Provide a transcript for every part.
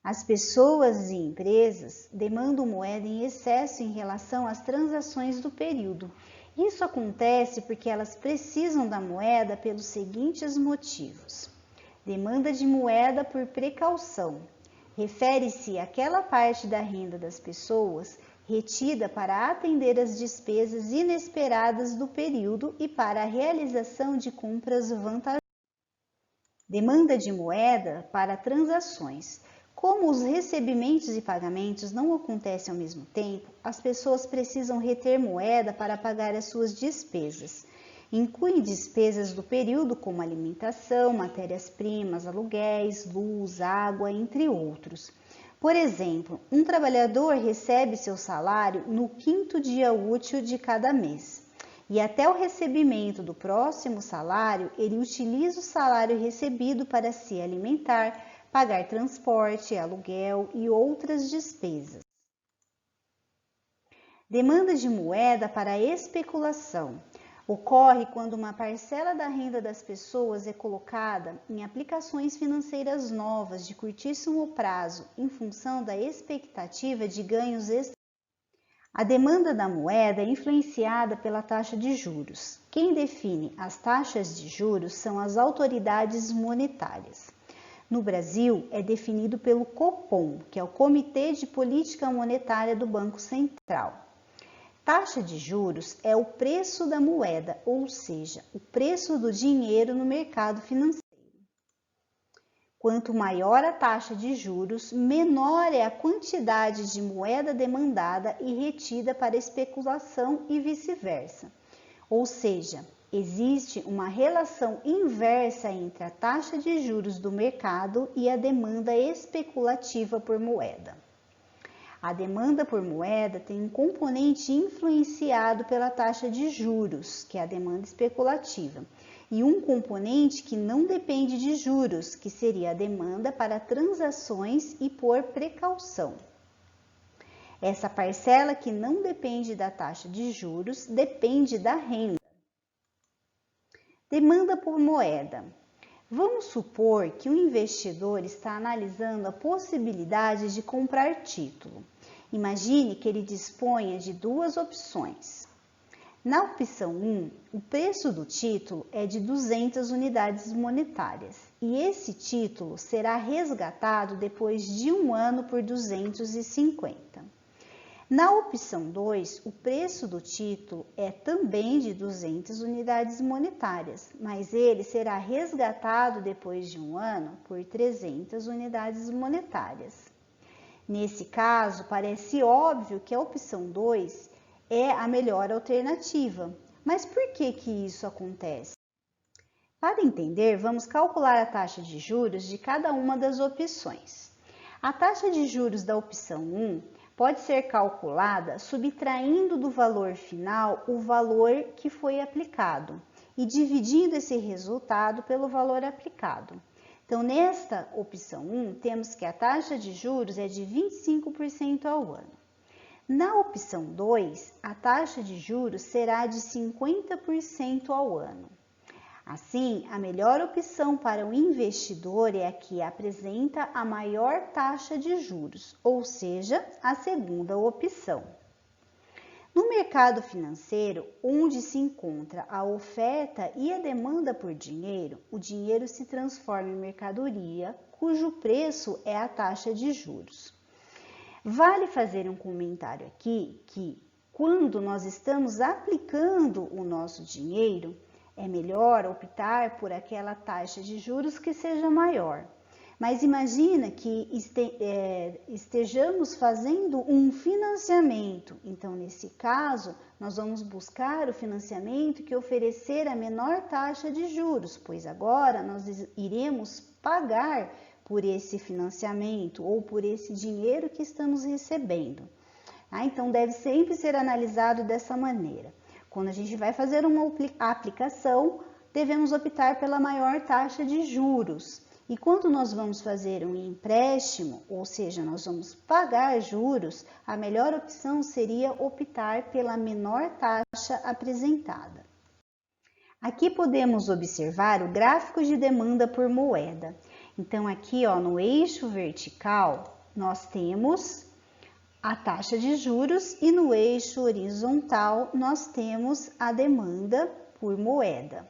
As pessoas e empresas demandam moeda em excesso em relação às transações do período. Isso acontece porque elas precisam da moeda pelos seguintes motivos. Demanda de moeda por precaução. Refere-se àquela parte da renda das pessoas retida para atender às despesas inesperadas do período e para a realização de compras vantajosas. Demanda de moeda para transações. Como os recebimentos e pagamentos não acontecem ao mesmo tempo, as pessoas precisam reter moeda para pagar as suas despesas. Inclui despesas do período como alimentação, matérias-primas, aluguéis, luz, água, entre outros. Por exemplo, um trabalhador recebe seu salário no 5º dia útil de cada mês. E até o recebimento do próximo salário, ele utiliza o salário recebido para se alimentar, pagar transporte, aluguel e outras despesas. Demanda de moeda para especulação. Ocorre quando uma parcela da renda das pessoas é colocada em aplicações financeiras novas de curtíssimo prazo, em função da expectativa de ganhos extra. A demanda da moeda é influenciada pela taxa de juros. Quem define as taxas de juros são as autoridades monetárias. No Brasil, é definido pelo Copom, que é o Comitê de Política Monetária do Banco Central. Taxa de juros é o preço da moeda, ou seja, o preço do dinheiro no mercado financeiro. Quanto maior a taxa de juros, menor é a quantidade de moeda demandada e retida para especulação e vice-versa. Ou seja, existe uma relação inversa entre a taxa de juros do mercado e a demanda especulativa por moeda. A demanda por moeda tem um componente influenciado pela taxa de juros, que é a demanda especulativa, e um componente que não depende de juros, que seria a demanda para transações e por precaução. Essa parcela que não depende da taxa de juros depende da renda. Demanda por moeda. Vamos supor que o investidor está analisando a possibilidade de comprar título. Imagine que ele disponha de duas opções. Na opção 1, o preço do título é de 200 unidades monetárias e esse título será resgatado depois de 1 ano por 250. Na opção 2, o preço do título é também de 200 unidades monetárias, mas ele será resgatado depois de 1 ano por 300 unidades monetárias. Nesse caso, parece óbvio que a opção 2 é a melhor alternativa. Mas por que isso acontece? Para entender, vamos calcular a taxa de juros de cada uma das opções. A taxa de juros da opção 1 pode ser calculada subtraindo do valor final o valor que foi aplicado e dividindo esse resultado pelo valor aplicado. Então, nesta opção 1, temos que a taxa de juros é de 25% ao ano. Na opção 2, a taxa de juros será de 50% ao ano. Assim, a melhor opção para o investidor é a que apresenta a maior taxa de juros, ou seja, a segunda opção. No mercado financeiro, onde se encontra a oferta e a demanda por dinheiro, o dinheiro se transforma em mercadoria, cujo preço é a taxa de juros. Vale fazer um comentário aqui que, quando nós estamos aplicando o nosso dinheiro, é melhor optar por aquela taxa de juros que seja maior. Mas imagina que estejamos fazendo um financiamento. Então, nesse caso, nós vamos buscar o financiamento que oferecer a menor taxa de juros, pois agora nós iremos pagar por esse financiamento ou por esse dinheiro que estamos recebendo. Então, deve sempre ser analisado dessa maneira. Quando a gente vai fazer uma aplicação, devemos optar pela maior taxa de juros. E quando nós vamos fazer um empréstimo, ou seja, nós vamos pagar juros, a melhor opção seria optar pela menor taxa apresentada. Aqui podemos observar o gráfico de demanda por moeda. Então, aqui, ó, no eixo vertical, nós temos a taxa de juros e no eixo horizontal, nós temos a demanda por moeda.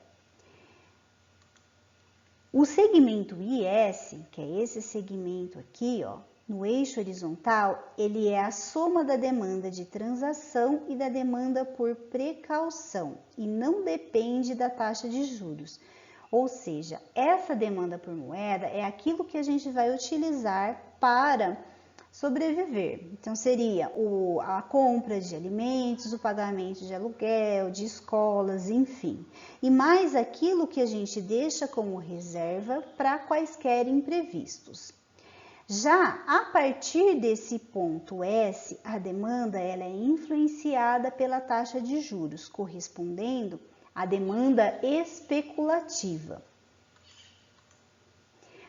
O segmento IS, que é esse segmento aqui, ó, no eixo horizontal, ele é a soma da demanda de transação e da demanda por precaução e não depende da taxa de juros. Ou seja, essa demanda por moeda é aquilo que a gente vai utilizar para sobreviver. Então, seria a compra de alimentos, o pagamento de aluguel, de escolas, enfim. E mais aquilo que a gente deixa como reserva para quaisquer imprevistos. Já a partir desse ponto S, a demanda ela é influenciada pela taxa de juros, correspondendo à demanda especulativa.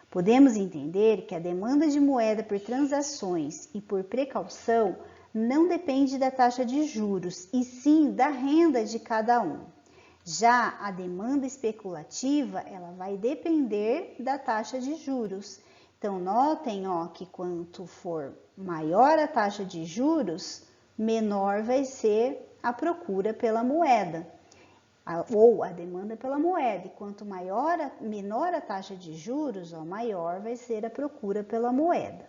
Podemos entender que a demanda de moeda por transações e por precaução não depende da taxa de juros, e sim da renda de cada um. Já a demanda especulativa, ela vai depender da taxa de juros. Então, notem, ó, que quanto for maior a taxa de juros, menor vai ser a procura pela moeda, ou a demanda pela moeda. E quanto menor a taxa de juros, ó, maior vai ser a procura pela moeda.